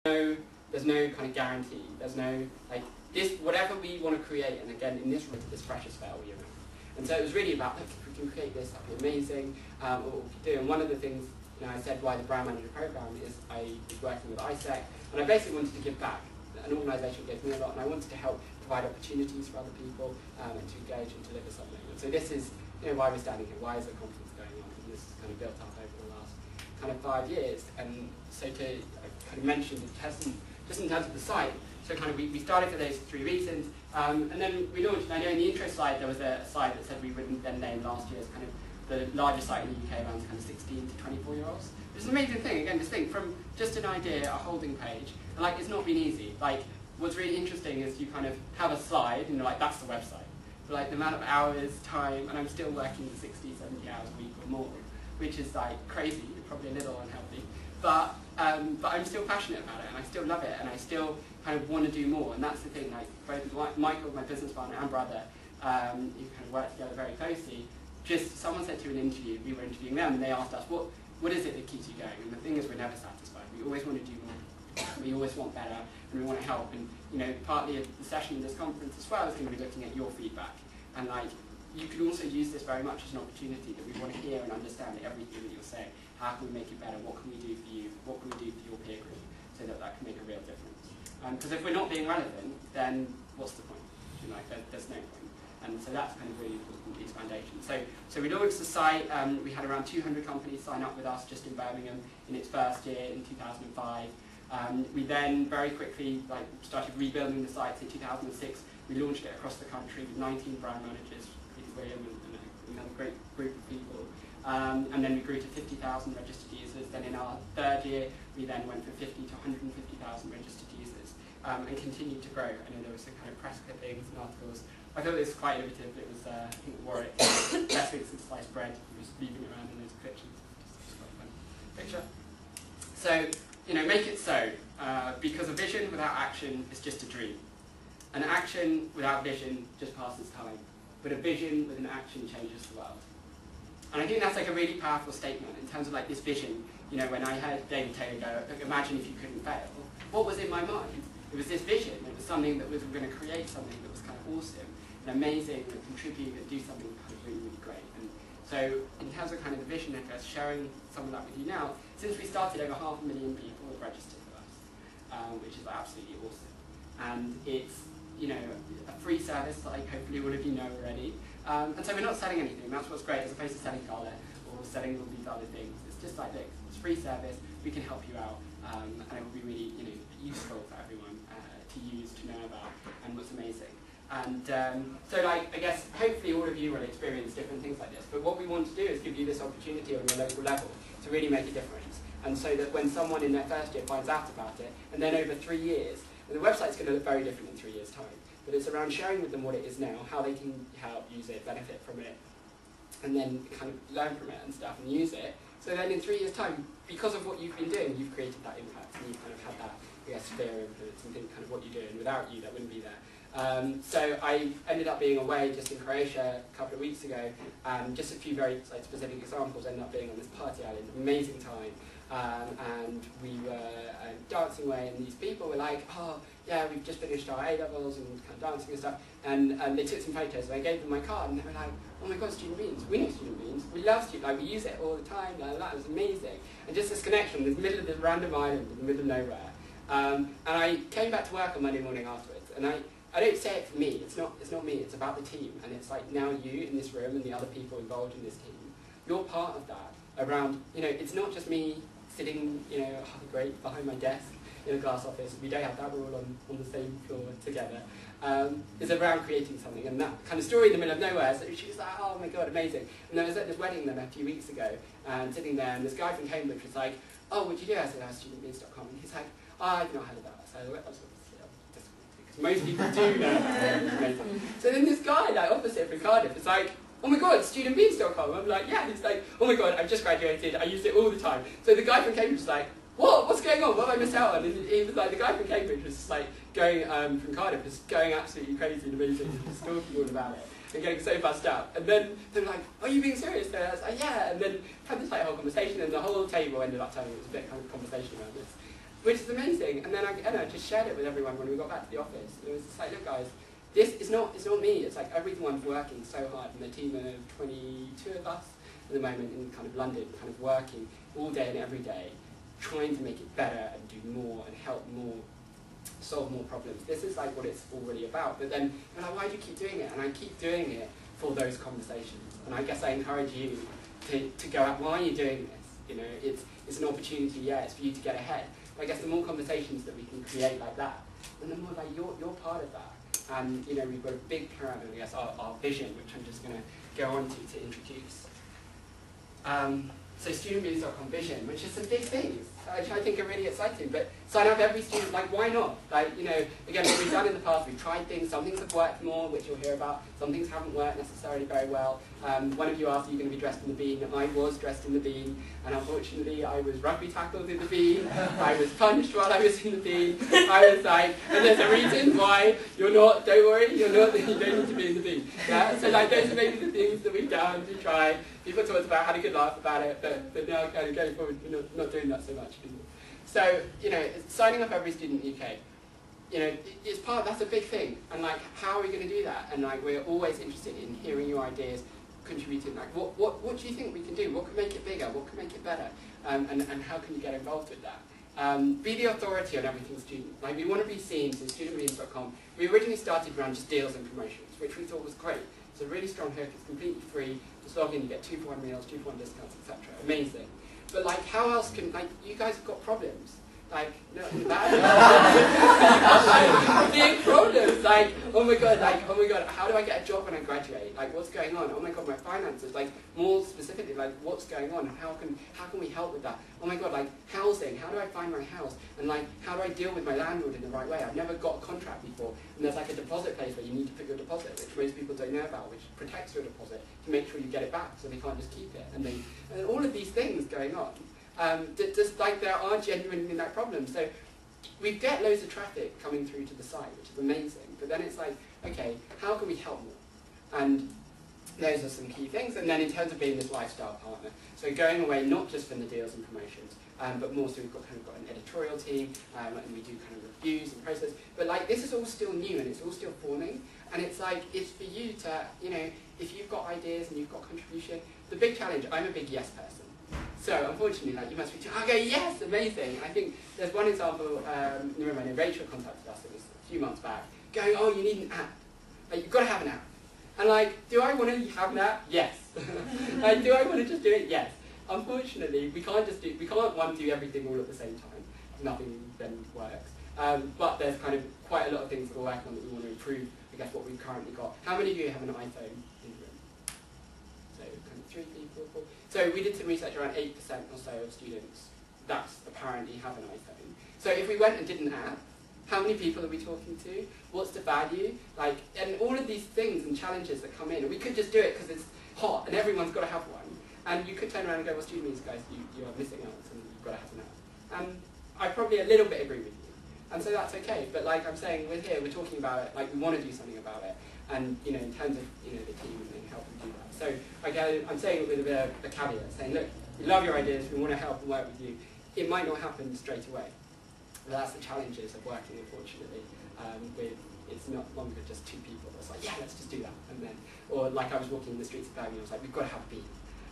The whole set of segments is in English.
there's no kind of guarantee. There's no, like, this, whatever we want to create, and again, in this room, this precious fair all year round. And so it was really about, look, if we can create this, that'd be amazing, what we could do. And one of the things, I said why the Brand Manager Program is I was working with ISEC, and I basically wanted to give back. An organisation gave me a lot, and I wanted to help provide opportunities for other people, and to engage and deliver something. And so this is, why we're standing here, why is the conference going on, and this is kind of built up over the last kind of 5 years. And so I kind of mentioned it hasn't, just in terms of the site, so kind of we started for those 3 reasons, and then we launched. And I know in the intro slide there was a slide that said we would then name last year as kind of the largest site in the UK around kind of 16 to 24-year-olds. It's an amazing thing, again, just think from just an idea, a holding page, and like it's not been easy. Like what's really interesting is you kind of have a slide and you're like, that's the website. But like the amount of hours, time, and I'm still working 60, 70 hours a week or more, which is like crazy, probably a little unhealthy. But I'm still passionate about it, and I still love it, and I still kind of want to do more. And that's the thing, like both Michael, my business partner, and brother, who kind of work together very closely, just someone said to an interview, we were interviewing them, and they asked us, what is it that keeps you going? And the thing is, we're never satisfied. We always want to do more. We always want better, and we want to help. And partly of the session in this conference as well is going to be looking at your feedback. And like, you can also use this very much as an opportunity that we want to hear and understand everything that you're saying. How can we make it better? What can we do for you? What can we do for your peer group so that that can make a real difference? Because if we're not being relevant, then what's the point? There's no point. And so that's kind of really important, these foundations. So we launched the site. We had around 200 companies sign up with us just in Birmingham in its first year in 2005. We then very quickly started rebuilding the site in 2006. We launched it across the country with 19 brand managers, William and another great group of people. And then we grew to 50,000 registered users. Then in our third year, we then went from 50 to 150,000 registered users and continued to grow. I know there was some kind of press clippings and articles. I thought it was quite innovative. It was, I think, Warwick, best week since sliced bread. He was leaving it around in those pictures. Just quite a fun picture. So, make it so, because a vision without action is just a dream. An action without vision just passes time. But a vision with an action changes the world. And I think that's like a really powerful statement in terms of like this vision. When I heard David Taylor go, imagine if you couldn't fail, what was in my mind? It was this vision. It was something that was going to create something that was kind of awesome and amazing and contribute and do something kind of really, really great. And so in terms of kind of the vision, I guess, sharing some of that with you now, since we started, over 500,000 people have registered with us, which is absolutely awesome. And it's a free service that hopefully all of you know already. And so we're not selling anything. That's what's great, as opposed to selling colour or selling all these other things. It's just like, look, it's free service. We can help you out, and it will be really, useful for everyone to use, to know about, and what's amazing. And so, I guess hopefully all of you will experience different things like this. But what we want to do is give you this opportunity on your local level to really make a difference. And so that when someone in their first year finds out about it, and then over 3 years, and the website's going to look very different in 3 years' time. But it's around sharing with them what it is now, how they can help use it, benefit from it, and then kind of learn from it and stuff and use it. So then in 3 years' time, because of what you've been doing, you've created that impact and you've kind of had that, sphere of influence and think kind of what you do, and without you, that wouldn't be there. So I ended up being away just in Croatia a couple of weeks ago, and just a few very specific examples ended up being on this party island, amazing time. And we were dancing away, and these people were like, oh, yeah, we've just finished our A-levels and kind of dancing and stuff, and they took some photos, and I gave them my card, and they were like, oh my god, Student Beans, we know Student Beans, we love Student, we use it all the time, that was amazing. And just this connection in the middle of this random island, in the middle of nowhere. And I came back to work on Monday morning afterwards, and I don't say it for me, it's not me, it's about the team, and it's like now you in this room and the other people involved in this team, you're part of that, around, it's not just me sitting, great, behind my desk in a glass office. We don't have that, we're all on the same floor together. It's around creating something, and that kind of story in the middle of nowhere, so she was like, oh my god, amazing. And I was at this wedding then a few weeks ago, and sitting there, and this guy from Cambridge was like, oh, what do you do? I said, studentbeans.com, and he's like, oh, I've not heard of that. So I was because most people do know. So then this guy, opposite from Cardiff, is like, oh my god, studentbeans.com. I'm like, yeah. He's like, oh my god, I've just graduated, I use it all the time. So the guy from Cambridge was like, what's going on? What have I missed out on? And he was like, the guy from Cambridge was just like going, from Cardiff, was going absolutely crazy and amazing, and just talking all about it, and getting so buzzed out. And then they were like, are you being serious? And I was like, yeah. And then had this whole conversation, and the whole table ended up turning, it was a bit kind of conversation around this. which is amazing. And then I just shared it with everyone when we got back to the office. It was just like, look guys, this is not me. It's like everyone's working so hard, and the team of 22 of us at the moment in kind of London, kind of working all day and every day, trying to make it better and do more and help more, solve more problems. This is like what it's all really about. But then you're like, why do you keep doing it? And I keep doing it for those conversations. And I guess I encourage you to go out, why are you doing this? You know, it's an opportunity, yeah, it's for you to get ahead. But I guess the more conversations that we can create like that, and the more like you're part of that. And you know, we've got a big plan, and I guess our vision, which I'm just going to go on to introduce. So studentmoves.com vision, which is some big things, which I think are really exciting. But sign up every student, like why not? Like, you know, again, what we've done in the past, we've tried things, some things have worked more, which you'll hear about, some things haven't worked necessarily very well. One of you asked, are you going to be dressed in the bean? I was dressed in the bean, and unfortunately I was rugby tackled in the bean, I was punched while I was in the bean, I was like, and there's a reason why you're not, don't worry, you don't need to be in the bean. Yeah? So like those are maybe the things that we've done to try. People talked about, had a good laugh about it, but now kind of going forward, we're not doing that so much anymore. So, you know, signing up every student in the UK, you know, it's that's a big thing. And like, how are we going to do that? And like, we're always interested in hearing your ideas, contributing. Like, what do you think we can do? What can make it bigger? What can make it better? And how can you get involved with that? Be the authority on everything student. Like, we want to be seen to studentmoves.com. We originally started around just deals and promotions, which we thought was great. It's a really strong hook. It's completely free. Just log in, you get 2-for-1 meals, 2-for-1 discounts, etc. Amazing. But like, how else can, like, you guys have got problems. Like, no, bad. Big problems. Like, oh my god, how do I get a job when I graduate? Like, what's going on? Oh my god, my finances. Like, more specifically, like, what's going on? How can we help with that? Oh my god, like, housing. How do I find my house? And like, how do I deal with my landlord in the right way? I've never got a contract before. And there's like a deposit place where you need to put your deposit, which most people don't know about, which protects your deposit to make sure you get it back, so they can't just keep it. And all of these things going on. Just like there are genuinely like problems. So we get loads of traffic coming through to the site, which is amazing. But then it's like, okay, how can we help more? And those are some key things. And then in terms of being this lifestyle partner, so going away not just from the deals and promotions, but more so we've got an editorial team, and we do kind of reviews and process. But like, this is all still new and it's all still forming. And it's like, it's for you to, you know, if you've got ideas and you've got contribution. The big challenge, I'm a big yes person. So unfortunately, like, you must be, I go, yes, amazing. I think there's one example, remember, Rachel contacted us, it was a few months back, going, oh, you need an app. Like, you've got to have an app. And like, do I want to have an app? Yes. Like, do I want to just do it? Yes. Unfortunately, we can't do everything all at the same time. Nothing then works. But there's kind of quite a lot of things that we're working on that we want to improve, I guess, what we've currently got. How many of you have an iPhone in the room? So kind of 3 people, 4. So we did some research, around 8% or so of students that apparently have an iPhone. So if we went and did an app, how many people are we talking to? What's the value? Like, and all of these things and challenges that come in. And we could just do it because it's hot and everyone's got to have one. And you could turn around and go, well, students, guys, you are missing out and you've got to have an app. And I probably a little bit agree with you. And so that's okay. But like I'm saying, we're here, we're talking about it, like we want to do something about it. And, you know, in terms of, you know, the team and helping do that. So I'm saying it with a bit of a caveat, saying, look, we love your ideas, we want to help and work with you. It might not happen straight away. But that's the challenges of working, unfortunately, it's not longer just 2 people. It's like, yeah, let's just do that. And then, or like I was walking in the streets of Birmingham, I was like, we've got to have a bean.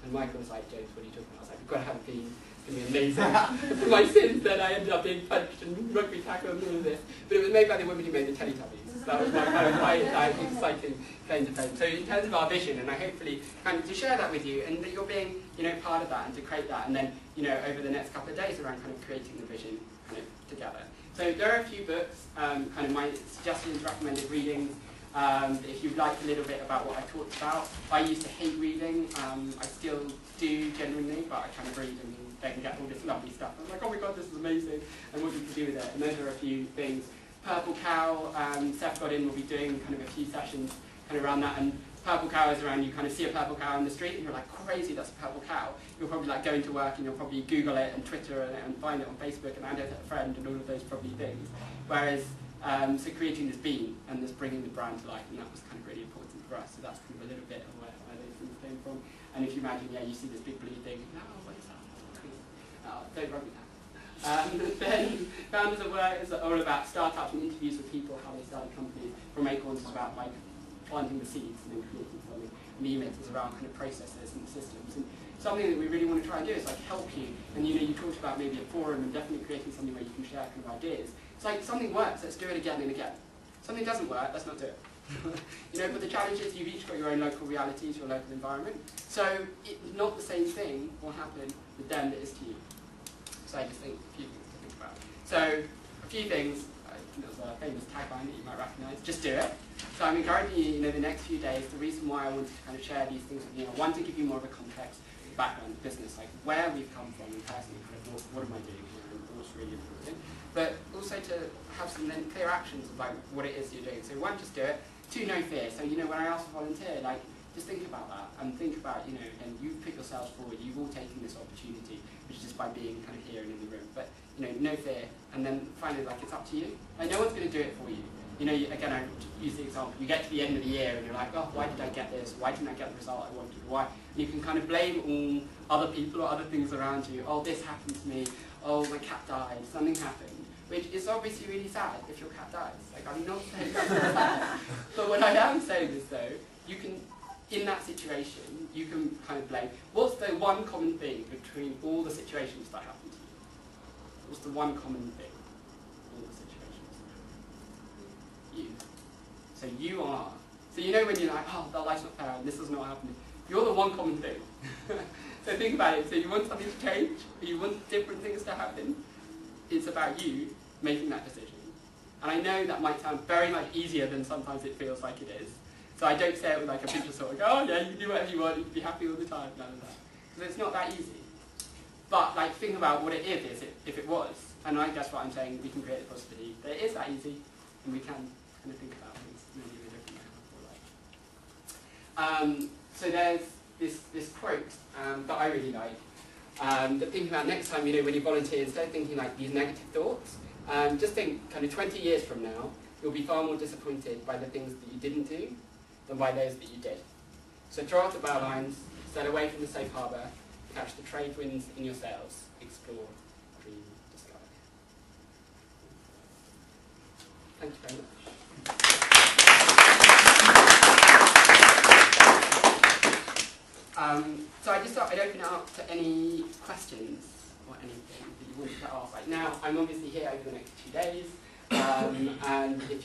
And Michael was like, James, what are you talking about? I was like, we've got to have a bean. It's going to be amazing. For my sins, then I ended up being punched and rugby tackled and all of this. But it was made by the woman who made the Teletubbies. So that was my kind of quite exciting claim to fame. So in terms of our vision, and I hopefully kind of to share that with you, and that you're being, you know, part of that and to create that, and then, you know, over the next couple of days around kind of creating the vision kind of together. So there are a few books, kind of my suggestions, recommended readings. If you'd like a little bit about what I talked about, I used to hate reading. I still do genuinely, but I kind of read and then get all this lovely stuff. I was like, oh my god, this is amazing, and what do you do with it? And those are a few things. Purple Cow, Seth Godin will be doing kind of a few sessions kind of around that, and Purple Cow is around, you kind of see a purple cow in the street and you're like, crazy, that's a purple cow. You'll probably like go into work and you'll probably Google it and Twitter it and find it on Facebook and add it to a friend and all of those probably things. Whereas, so creating this beam and this bringing the brand to life, and that was kind of really important for us, so that's kind of a little bit of where those things came from. And if you imagine, yeah, you see this big blue thing, oh, what is that? Don't run with that. Then Founders at Work is all about startups and interviews with people, how they started companies. From Acorns is about like planting the seeds and then creating something. And Emit is around kind of processes and systems. And something that we really want to try and do is like help you. And you talked about maybe a forum and definitely creating something where you can share kind of ideas. It's like something works, let's do it again and again. Something doesn't work, let's not do it. But the challenge is you've each got your own local realities, your local environment. So it's not the same thing will happen with them that is to you. So I just think a few things to think about. So a few things, there's a famous tagline that you might recognise, just do it. So I'm encouraging you, the next few days, the reason why I wanted to kind of share these things with you, one, to give you more of a context, background, business, like where we've come from and personally, kind of what am I doing here and what's really important. But also to have some then clear actions about what it is you're doing. So one, just do it. Two, no fear. So when I ask for volunteer, like just think about that and think about, and you've put yourselves forward, you've all taken this opportunity, which is just by being kind of here and in the room. But no fear. And then finally, like it's up to you. Like no one's going to do it for you. Again, I use the example, you get to the end of the year and you're like, oh, why did I get this? Why didn't I get the result I wanted? Why? And you can kind of blame all other people or other things around you. Oh, this happened to me. Oh, my cat died. Something happened. Which is obviously really sad if your cat dies. Like, I'm not saying that's sad. But what I am saying is, though, you can, in that situation, you can kind of blame. What's the one common thing between all the situations that happen to you? What's the one common thing? All the situations. You. So you are. So when you're like, oh, that life's not fair, and this is not happening. You're the one common thing. So think about it. So you want something to change, or you want different things to happen. It's about you making that decision. And I know that might sound very much easier than sometimes it feels like it is. So I don't say it with like a picture sort of, oh yeah, you can do whatever you want, you can be happy all the time, none of that. Because it's not that easy. But like think about what it is if it was. And I guess what I'm saying, we can create the possibility that it is that easy, and we can kind of think about things in a really different way. So there's this quote that I really like. That thinking about next time, when you volunteer, instead of thinking like these negative thoughts, just think kind of 20 years from now, you'll be far more disappointed by the things that you didn't do than by those that you did. So throw out the bow lines, sail away from the safe harbour, catch the trade winds in your sails, explore, dream, discover. Thank you very much. So I just thought I'd open it up to any questions or anything that you wanted to ask. Like now, I'm obviously here over the next 2 days, and if you